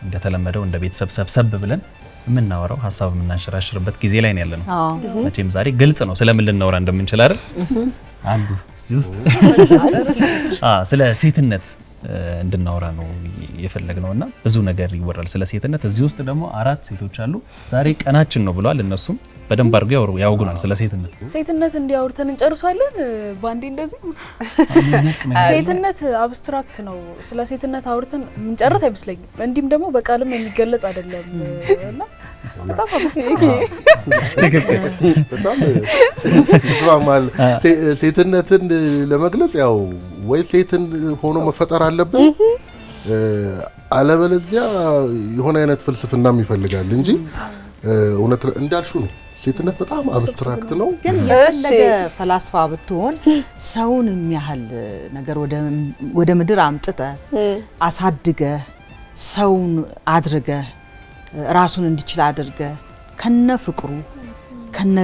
እንደተለመደው እንደ ቤተሰብ ሰብሰብ ብለን የምናወራው ሐሳብ የምናንሸራሽርበት ጊዜ ላይ ነው ያለነው። መቼም ዛሬ ግልጽ ነው ስለምን ልናወራ እንደምንችል አይደል? አንዱ ውስጥ ስለ ሴትነት እንድናወራ ነው የፈለግነውና ብዙ ነገር ይወራል ስለ ሴትነት። እዚህ ውስጥ ደግሞ 4 ሴቶች አሉ። ዛሬ ቀናችን ነው ብለዋል። እነሱም በደንብ አድርገው ያውጉናል ስለ ሴትነት። ሴትነት እንዲያወርተን እንጨርሳለን ባንዴ እንደዚህ። ሴትነት አብስትራክት ነው። ስለ ሴትነት አውርተን እንጨርስ አይመስለኝም። እንዲም ደግሞ በቃልም የሚገለጽ አይደለም እና በጣም አብስትራክት በጣም ተስማማል። ሴትነትን ለመግለጽ ያው ወይ ሴትን ሆኖ መፈጠር አለበት አለበለዚያ የሆነ አይነት ፍልስፍናም ይፈልጋል እንጂ እውነት እንዳልሹ ነው። ሴትነት በጣም አብስትራክት ነው። ግን የፈለገ ፈላስፋ ብትሆን ሰውን የሚያህል ነገር ወደ ምድር አምጥተ አሳድገ ሰውን አድርገ ራሱን እንዲችል አድርገ ከነ ፍቅሩ ከነ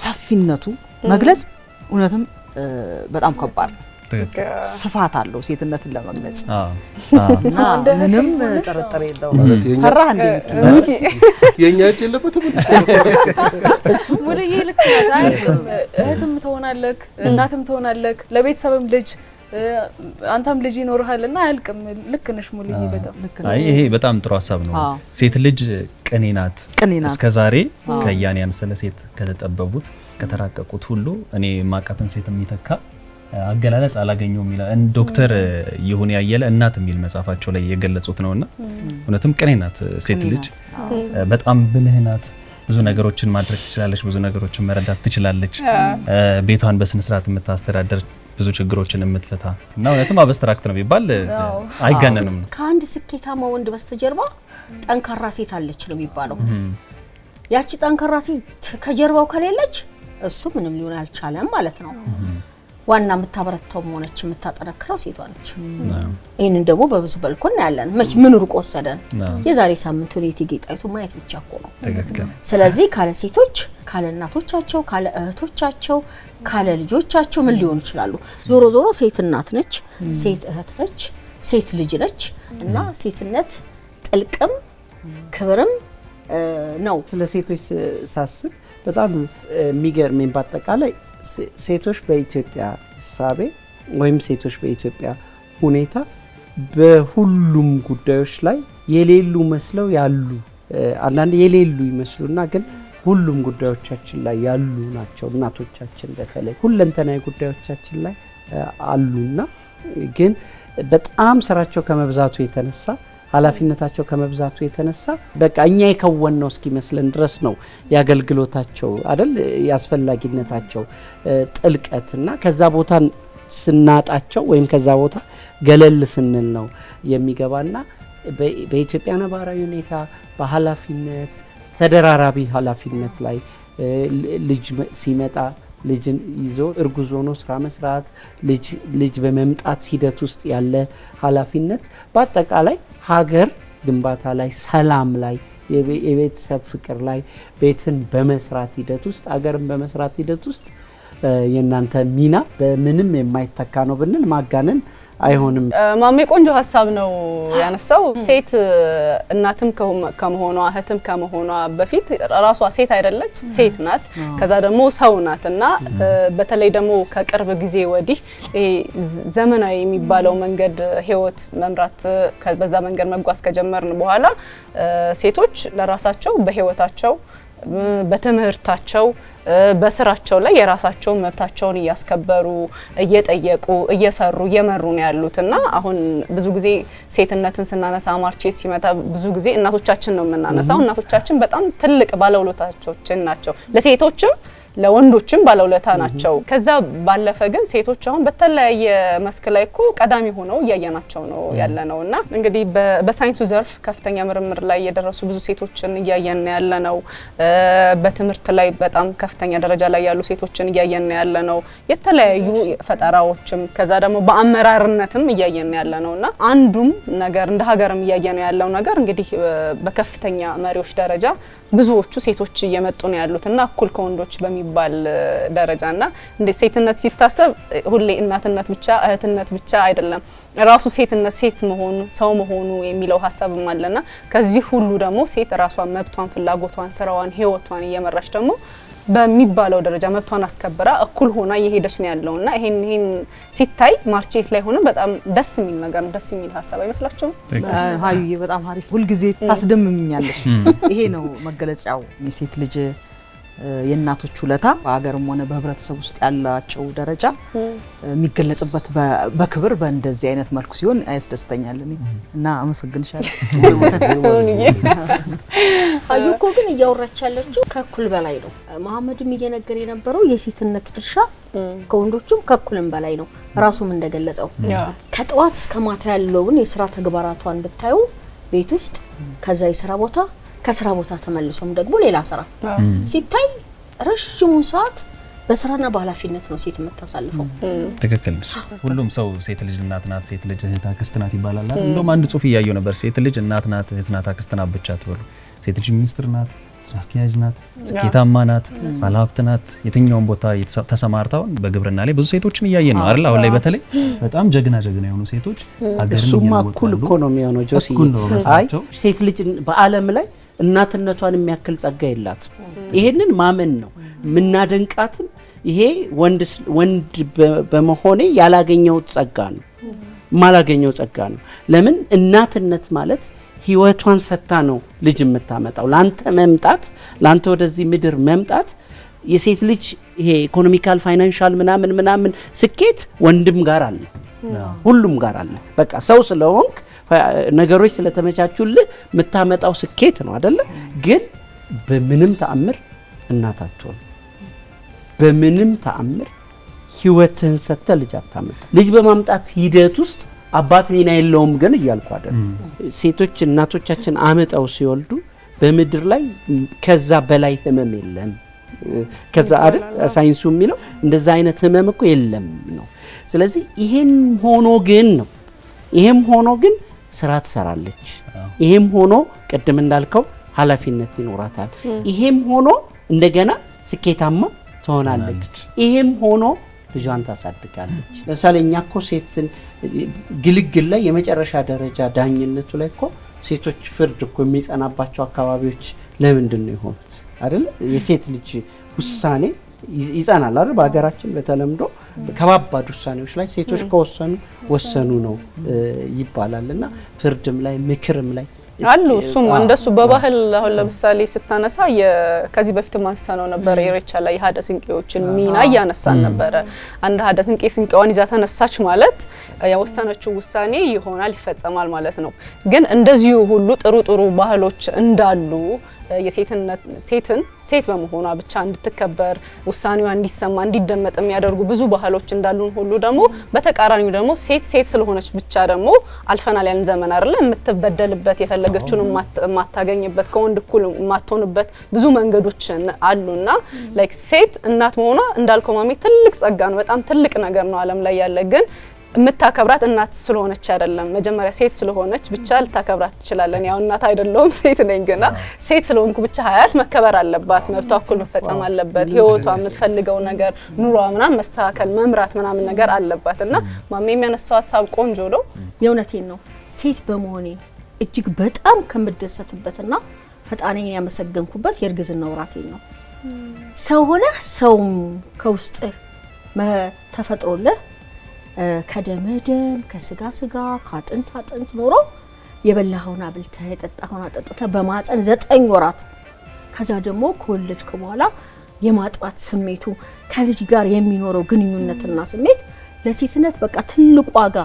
ሰፊነቱ መግለጽ እውነትም በጣም ከባድ ነው። ስፋት አለው ሴትነትን ለመግለጽ እና ምንም ጥርጥር የለውም። ፈራህ እንዴ ሚኪ? የኛ እጅ የለበትም። ሙሉዬ ልክ አይደለም። እህትም ትሆናለህ፣ እናትም ትሆናለህ፣ ለቤተሰብም ልጅ አንተም ልጅ ይኖርሃልና አያልቅም። ልክ ነሽ ሙሉዬ በጣም። አይ ይሄ በጣም ጥሩ ሐሳብ ነው። ሴት ልጅ ቅኔ ናት። እስከዛሬ ከያኔያን ስለ ሴት ከተጠበቡት ከተራቀቁት ሁሉ እኔ ማቃተን ሴት የሚተካ አገላለጽ አላገኘውም ይላል ዶክተር ይሁን ያየለ እናት የሚል መጽሐፋቸው ላይ የገለጹት ነውና እውነትም ቅኔ ናት ሴት ልጅ። በጣም ብልህ ናት። ብዙ ነገሮችን ማድረግ ትችላለች፣ ብዙ ነገሮችን መረዳት ትችላለች። ቤቷን በስነ ስርዓት የምታስተዳደር፣ ብዙ ችግሮችን የምትፈታ እና እውነትም አብስትራክት ነው ቢባል አይጋነንም። ከአንድ ስኬታማ ወንድ በስተጀርባ ጠንካራ ሴት አለች ነው የሚባለው። ያቺ ጠንካራ ሴት ከጀርባው ከሌለች እሱ ምንም ሊሆን አልቻለም ማለት ነው። ዋና የምታበረታው ሆነች የምታጠነክረው ሴቷ ነች። ይሄንን ደግሞ በብዙ መልኩ እናያለን። ምን ሩቅ ወሰደን? የዛሬ ሳምንት የእቴጌ ጣይቱ ማየት ብቻ እኮ ነው። ስለዚህ ካለ ሴቶች፣ ካለ እናቶቻቸው፣ ካለ እህቶቻቸው፣ ካለ ልጆቻቸው ምን ሊሆን ይችላሉ? ዞሮ ዞሮ ሴት እናት ነች፣ ሴት እህት ነች፣ ሴት ልጅ ነች እና ሴትነት ጥልቅም ክብርም ነው። ስለ ሴቶች ሳስብ በጣም የሚገርመኝ በአጠቃላይ ሴቶች በኢትዮጵያ ሳቤ ወይም ሴቶች በኢትዮጵያ ሁኔታ በሁሉም ጉዳዮች ላይ የሌሉ መስለው ያሉ፣ አንዳንድ የሌሉ ይመስሉና ግን ሁሉም ጉዳዮቻችን ላይ ያሉ ናቸው። እናቶቻችን በተለይ ሁለንተናዊ ጉዳዮቻችን ላይ አሉና ግን በጣም ስራቸው ከመብዛቱ የተነሳ ኃላፊነታቸው ከመብዛቱ የተነሳ በቃ እኛ የከወነው እስኪመስለን ድረስ ነው ያገልግሎታቸው አይደል ያስፈልጊነታቸው ጥልቀትና ከዛ ቦታ ስናጣቸው ወይም ከዛ ቦታ ገለል ስንል ነው የሚገባና በኢትዮጵያ ነባራዊ ሁኔታ በኃላፊነት ተደራራቢ ኃላፊነት ላይ ልጅ ሲመጣ ልጅን ይዞ እርጉዝ ሆኖ ስራ መስራት ልጅ በመምጣት ሂደት ውስጥ ያለ ኃላፊነት በአጠቃላይ ሀገር ግንባታ ላይ ሰላም ላይ የቤተሰብ ፍቅር ላይ ቤትን በመስራት ሂደት ውስጥ ሀገርን በመስራት ሂደት ውስጥ የናንተ ሚና በምንም የማይተካ ነው ብንል ማጋነን አይሆንም። ማሜ ቆንጆ ሐሳብ ነው ያነሳው። ሴት እናትም ከመሆኗ እህትም ከመሆኗ በፊት ራሷ ሴት አይደለች፣ ሴት ናት። ከዛ ደግሞ ሰው ናትና በተለይ ደግሞ ከቅርብ ጊዜ ወዲህ ዘመናዊ የሚባለው መንገድ ህይወት መምራት በዛ መንገድ መጓዝ ከጀመርን በኋላ ሴቶች ለራሳቸው በህይወታቸው በትምህርታቸው በስራቸው ላይ የራሳቸው መብታቸውን ያስከበሩ እየጠየቁ እየሰሩ እየመሩ ነው ያሉትና አሁን ብዙ ጊዜ ሴትነትን ስናነሳ ማርቼት ሲመጣ ብዙ ጊዜ እናቶቻችን ነው የምናነሳው። እናቶቻችን በጣም ትልቅ ባለውለታዎቻችን ናቸው። ለሴቶችም ለወንዶችም ባለውለታ ናቸው። ከዛ ባለፈ ግን ሴቶች አሁን በተለያየ መስክ ላይ እኮ ቀዳሚ ሆነው እያየናቸው ነው ያለነውና እንግዲህ በሳይንሱ ዘርፍ ከፍተኛ ምርምር ላይ የደረሱ ብዙ ሴቶችን እያየን ያለነው፣ በትምህርት ላይ በጣም ከፍተኛ ደረጃ ላይ ያሉ ሴቶችን እያየን ያለነው፣ የተለያዩ ፈጠራዎችም ከዛ ደግሞ በአመራርነትም እያየን ያለነውና አንዱም ነገር እንደ ሀገርም እያየን ያለው ነገር እንግዲህ በከፍተኛ መሪዎች ደረጃ ብዙዎቹ ሴቶች እየመጡ ነው ያሉትና እኩል ከወንዶች በሚባል ደረጃና እንደ ሴትነት ሲታሰብ ሁሌ እናትነት ብቻ እህትነት ብቻ አይደለም ራሱ ሴትነት ሴት መሆኑ ሰው መሆኑ የሚለው ሐሳብም አለና ከዚህ ሁሉ ደግሞ ሴት ራሷን መብቷን ፍላጎቷን ስራዋን ህይወቷን እየመራች ደግሞ በሚባለው ደረጃ መብቷን አስከብራ እኩል ሆና እየሄደች ነው ያለውና ይሄን ሲታይ ማርቼት ላይ ሆነ በጣም ደስ የሚል ነገር ነው ደስ የሚል ሐሳብ አይመስላችሁም? ሀዩዬ በጣም አሪፍ ሁሉ ጊዜ ታስደምምኛለሽ። ይሄ ነው መገለጫው የሴት ልጅ የእናቶች ውለታ በሀገርም ሆነ በህብረተሰብ ውስጥ ያላቸው ደረጃ የሚገለጽበት በክብር በእንደዚህ አይነት መልኩ ሲሆን ያስደስተኛል እና አመሰግንሻለሁ። አዩ እኮ ግን እያወራች ያለችው ከኩል በላይ ነው። መሐመድም እየነገረ የነበረው የሴትነት ድርሻ ከወንዶቹም ከኩልም በላይ ነው። ራሱም እንደገለጸው ከጠዋት እስከ ማታ ያለውን የስራ ተግባራቷን ብታዩ ቤት ውስጥ ከዛ የስራ ቦታ ከስራ ቦታ ተመልሶም ደግሞ ሌላ ስራ ሲታይ ረጅሙን ሰዓት በስራና በኃላፊነት ነው ሴት የምታሳልፈው። ትክክል ነሽ። ሁሉም ሰው ሴት ልጅ እናት ናት፣ ሴት ልጅ እህት አክስት ናት ይባላል አይደል? እንደውም አንድ ጽሁፍ እያየሁ ነበር ሴት ልጅ እናት ናት፣ እህት ናት፣ አክስት ናት ብቻ ትበሉ። ሴት ልጅ ሚኒስትር ናት፣ ስራ አስኪያጅ ናት፣ ስኬታማ ናት፣ ባለሀብት ናት። የትኛውም ቦታ ተሰማርታው በግብርና ላይ ብዙ ሴቶችን እያየን ነው አይደል? አሁን ላይ በተለይ በጣም ጀግና የሆኑ ሴቶች ሀገርን እሱማ እኩል እኮ ነው የሚሆነው ጆሲ። አይ ሴት ልጅ በአለም ላይ እናትነቷን የሚያክል ጸጋ የላትም። ይሄንን ማመን ነው ምናደንቃትም። ይሄ ወንድ በመሆኔ ያላገኘው ጸጋ ነው ማላገኘው ጸጋ ነው። ለምን እናትነት ማለት ህይወቷን ሰጥታ ነው ልጅ የምታመጣው። ላንተ መምጣት ላንተ ወደዚህ ምድር መምጣት የሴት ልጅ ይሄ ኢኮኖሚካል ፋይናንሻል ምናምን ስኬት ወንድም ጋር አለ፣ ሁሉም ጋር አለ። በቃ ሰው ስለሆንክ ነገሮች ስለተመቻቹልህ የምታመጣው ስኬት ነው አይደለ? ግን በምንም ተአምር እናት አትሆን። በምንም ተአምር ህይወትን ሰጥተ ልጅ አታመጣ። ልጅ በማምጣት ሂደት ውስጥ አባት ሚና የለውም ግን እያልኩ አይደል። ሴቶች እናቶቻችን አመጣው ሲወልዱ በምድር ላይ ከዛ በላይ ህመም የለም። ከዛ አይደል ሳይንሱ የሚለው እንደዛ አይነት ህመም እኮ የለም ነው። ስለዚህ ይሄም ሆኖ ግን ስራ ትሰራለች። ይሄም ሆኖ ቅድም እንዳልከው ኃላፊነት ይኖራታል። ይሄም ሆኖ እንደገና ስኬታማ ትሆናለች። ይሄም ሆኖ ልጇን ታሳድጋለች። ለምሳሌ እኛ እኮ ሴትን ግልግል ላይ የመጨረሻ ደረጃ ዳኝነቱ ላይ እኮ ሴቶች ፍርድ እኮ የሚጸናባቸው አካባቢዎች ለምንድን ነው የሆኑት አይደል? የሴት ልጅ ውሳኔ ይጸናል አይደል? በአገራችን በተለምዶ ከባባድ ውሳኔዎች ላይ ሴቶች ከወሰኑ ነው ይባላልና ፍርድም ላይ ምክርም ላይ አሉ። እሱም እንደሱ በባህል አሁን ለምሳሌ ስታነሳ ከዚህ በፊት ማንስተነው ነበር የኢሬቻ ላይ ሀደ ስንቄዎችን ሚና ያነሳን ነበር። አንድ ሀደ ስንቄ ስንቄዋን ይዛ ተነሳች ማለት ያወሰነችው ውሳኔ ይሆናል ይፈጸማል ማለት ነው። ግን እንደዚሁ ሁሉ ጥሩ ባህሎች እንዳሉ ሴትን ሴት በመሆኗ ብቻ እንድትከበር ውሳኔዋ እንዲሰማ እንዲደመጥ የሚያደርጉ ብዙ ባህሎች እንዳሉን ሁሉ ደግሞ በተቃራኒው ደግሞ ሴት ስለሆነች ብቻ ደግሞ አልፈናል ያን ዘመን አይደለ? የምትበደልበት የፈለገችውን ማታገኝበት ከወንድ እኩል ማትሆንበት ብዙ መንገዶች አሉና ላይክ ሴት እናት መሆኗ እንዳልከው ማሚ ትልቅ ጸጋ ነው። በጣም ትልቅ ነገር ነው ዓለም ላይ ያለ ግን የምታከብራት እናት ስለሆነች አይደለም። መጀመሪያ ሴት ስለሆነች ብቻ ልታከብራት ትችላለን። ያው እናት አይደለሁም ሴት ነኝ ግና ሴት ስለሆንኩ ብቻ ሀያት መከበር አለባት፣ መብቷ እኩል መፈጸም አለበት፣ ህይወቷ የምትፈልገው ነገር ኑሯ ምናምን መስተካከል መምራት ምናምን ነገር አለባትና ማሜ የሚያነሳው ሀሳብ ቆንጆ ነው። የእውነቴን ነው። ሴት በመሆኔ እጅግ በጣም ከምደሰትበትና ፈጣሪን ያመሰገንኩበት የእርግዝና ወራቴ ነው። ሰው ሆነ ሰው ከውስጥ ተፈጥሮልህ ከደም ከስጋ ከአጥንት ኖሮ የበላኸውን አብልተህ የጠጣኸውን አጠጥተህ በማፀን 9 ወራት ከዛ ደግሞ ከወለድክ በኋላ የማጥባት ስሜቱ ከልጅ ጋር የሚኖረው ግንኙነትና ስሜት ለሴትነት በቃ ትልቅ ዋጋ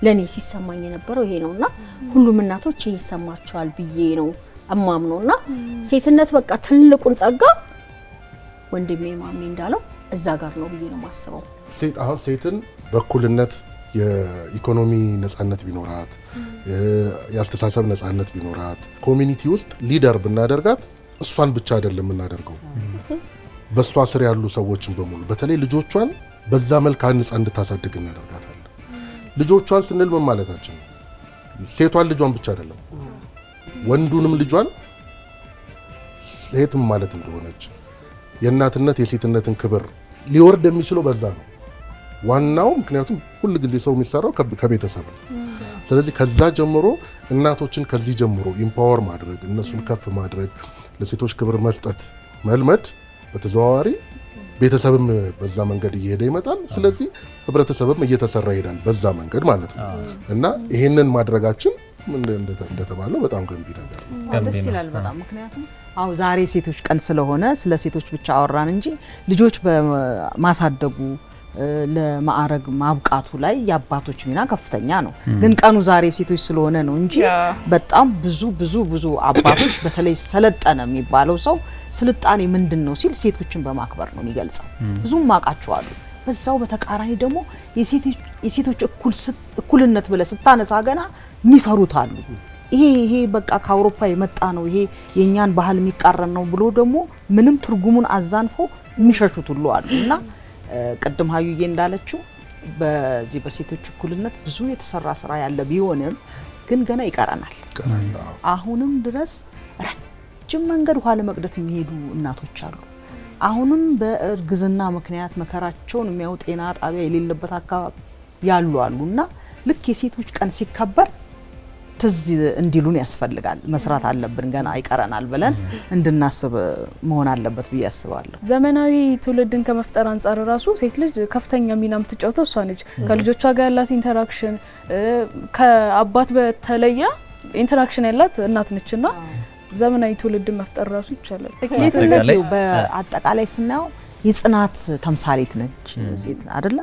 ለኔ ሲሰማኝ የነበረው ይሄ ነውና ሁሉም እናቶች ይሰማቸዋል ብዬ ነው አማምነውና ሴትነት በቃ ትልቁን ጸጋ ወንድሜ ማሜ እንዳለው እዛ ጋር ነው ብዬ ነው ማስበው። ሴትን በኩልነት የኢኮኖሚ ነፃነት ቢኖራት ያስተሳሰብ ነፃነት ቢኖራት ኮሚኒቲ ውስጥ ሊደር ብናደርጋት እሷን ብቻ አይደለም እናደርገው በሷ ስር ያሉ ሰዎችን በሙሉ በተለይ ልጆቿን በዛ መልክ አንጻ እንድታሳድግ እናደርጋታለን። ልጆቿን ስንል ምን ማለታችን ነው? ሴቷን ልጇን ብቻ አይደለም ወንዱንም ልጇን ሴትም ማለት እንደሆነች የእናትነት የሴትነትን ክብር ሊወርድ የሚችለው በዛ ነው ዋናው። ምክንያቱም ሁሉ ጊዜ ሰው የሚሰራው ከቤተሰብ ነው። ስለዚህ ከዛ ጀምሮ እናቶችን ከዚህ ጀምሮ ኢምፓወር ማድረግ እነሱን ከፍ ማድረግ ለሴቶች ክብር መስጠት መልመድ በተዘዋዋሪ ቤተሰብም በዛ መንገድ እየሄደ ይመጣል። ስለዚህ ህብረተሰብም እየተሰራ ይሄዳል በዛ መንገድ ማለት ነው እና ይሄንን ማድረጋችን እንደተባለው በጣም ገንቢ ነገር ነው። ደስ ይላል በጣም ምክንያቱም አው ዛሬ ሴቶች ቀን ስለሆነ ስለ ሴቶች ብቻ አወራን እንጂ ልጆች በማሳደጉ ለማዕረግ ማብቃቱ ላይ የአባቶች ሚና ከፍተኛ ነው። ግን ቀኑ ዛሬ ሴቶች ስለሆነ ነው እንጂ በጣም ብዙ አባቶች በተለይ ሰለጠነ የሚባለው ሰው ስልጣኔ ምንድነው ሲል ሴቶችን በማክበር ነው የሚገልጸው። ብዙም ማቃቸዋሉ። በዛው በተቃራኒ ደግሞ የሴቶች እኩልነት ብለ ስታነሳ ገና የሚፈሩት አሉ። ይሄ በቃ ከአውሮፓ የመጣ ነው ይሄ የኛን ባህል የሚቃረን ነው ብሎ ደግሞ ምንም ትርጉሙን አዛንፎ የሚሸሹት ሁሉ አሉና ቀደም ሀዩዬ እንዳለችው በዚህ በሴቶች እኩልነት ብዙ የተሰራ ስራ ያለ ቢሆንም ግን ገና ይቀረናል። አሁንም ድረስ ረጅም መንገድ ውሃ ለመቅደት የሚሄዱ እናቶች አሉ። አሁንም በእርግዝና ምክንያት መከራቸውን የሚያው ጤና ጣቢያ የሌለበት አካባቢ ያሉ አሉና ልክ የሴቶች ቀን ሲከበር ትዝ እንዲሉን ያስፈልጋል። መስራት አለብን ገና ይቀረናል ብለን እንድናስብ መሆን አለበት ብዬ አስባለሁ። ዘመናዊ ትውልድን ከመፍጠር አንፃር ራሱ ሴት ልጅ ከፍተኛ ሚና የምትጫወተው እሷ ነች። ከልጆቿ ጋር ያላት ኢንተራክሽን ከአባት በተለየ ኢንተራክሽን ያላት እናት ነችና ዘመናዊ ትውልድን መፍጠር ራሱ ይቻላል። ሴት ልጅ በአጠቃላይ ስናየው የጽናት ተምሳሌት ነች ሴት አይደለ?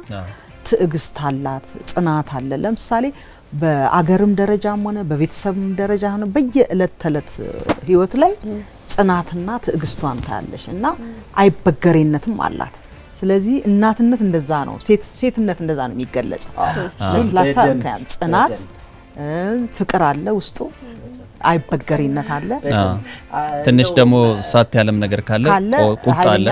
ትዕግስት አላት፣ ጽናት አለ። ለምሳሌ በአገርም ደረጃም ሆነ በቤተሰብም ደረጃ ሆነ በየእለት ተለት ህይወት ላይ ጽናትና ትዕግስቷን ታያለሽ እና አይበገሬነትም አላት። ስለዚህ እናትነት እንደዛ ነው፣ ሴትነት እንደዛ ነው የሚገለጸው። ለስላሳ ጽናት፣ ፍቅር አለ ውስጡ፣ አይበገሬነት አለ። ትንሽ ደግሞ ሳት ያለም ነገር ካለ ቁጣ አለ።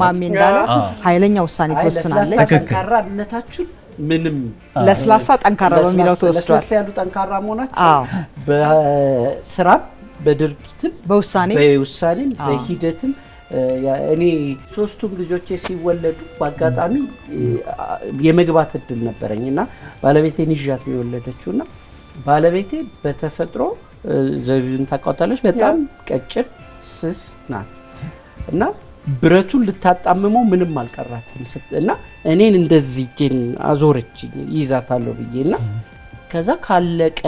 ማሜ እንዳለው ኃይለኛ ውሳኔ ትወስናለች። ጠንካራነታችሁ ምንም ለስላሳ ጠንካራ በሚለው ተወስዷል። ለስላሳ ያሉ ጠንካራ መሆናቸው በስራም በድርጊትም በውሳኔም በሂደትም እኔ ሶስቱም ልጆቼ ሲወለዱ በአጋጣሚ የመግባት እድል ነበረኝና ባለቤቴን ይዣት ነው የወለደችውና ባለቤቴ በተፈጥሮ ዘቢውን ታቋጣለች። በጣም ቀጭን ስስ ናት እና ብረቱን ልታጣምመው ምንም አልቀራትም እና እኔን እንደዚህ ጀን አዞረችኝ ይዛታለሁ ብዬና ከዛ ካለቀ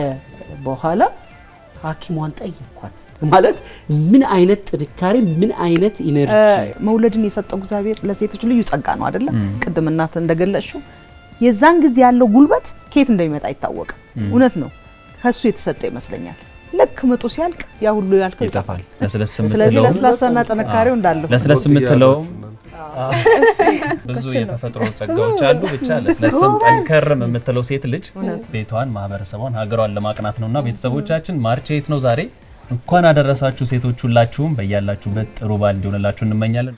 በኋላ ሐኪሟን ጠየቅኳት። ማለት ምን አይነት ጥንካሬ ምን አይነት ኢነርጂ መውለድን የሰጠው እግዚአብሔር ለሴቶች ልዩ ጸጋ ነው አይደለ? ቅድም እናት እንደገለጽሽው የዛን ጊዜ ያለው ጉልበት ከየት እንደሚመጣ አይታወቅም። እውነት ነው፣ ከሱ የተሰጠ ይመስለኛል። ልክ ምጡ ሲያልቅ ያ ሁሉ ያልከው ይጠፋል። ስለዚህ ለስላሳና ጥንካሬው እንዳለው ለስላሳ የምትለው ብዙ የተፈጥሮ ጸጋዎች አሉ። ብቻ ለስላሳም ጠንከርም የምትለው ሴት ልጅ ቤቷን፣ ማህበረሰቧን፣ ሀገሯን ለማቅናት ነውና ቤተሰቦቻችን ማርች 8 ነው ዛሬ። እንኳን አደረሳችሁ ሴቶች ሁላችሁም። በእያላችሁበት ጥሩ በዓል እንዲሆንላችሁ እንመኛለን።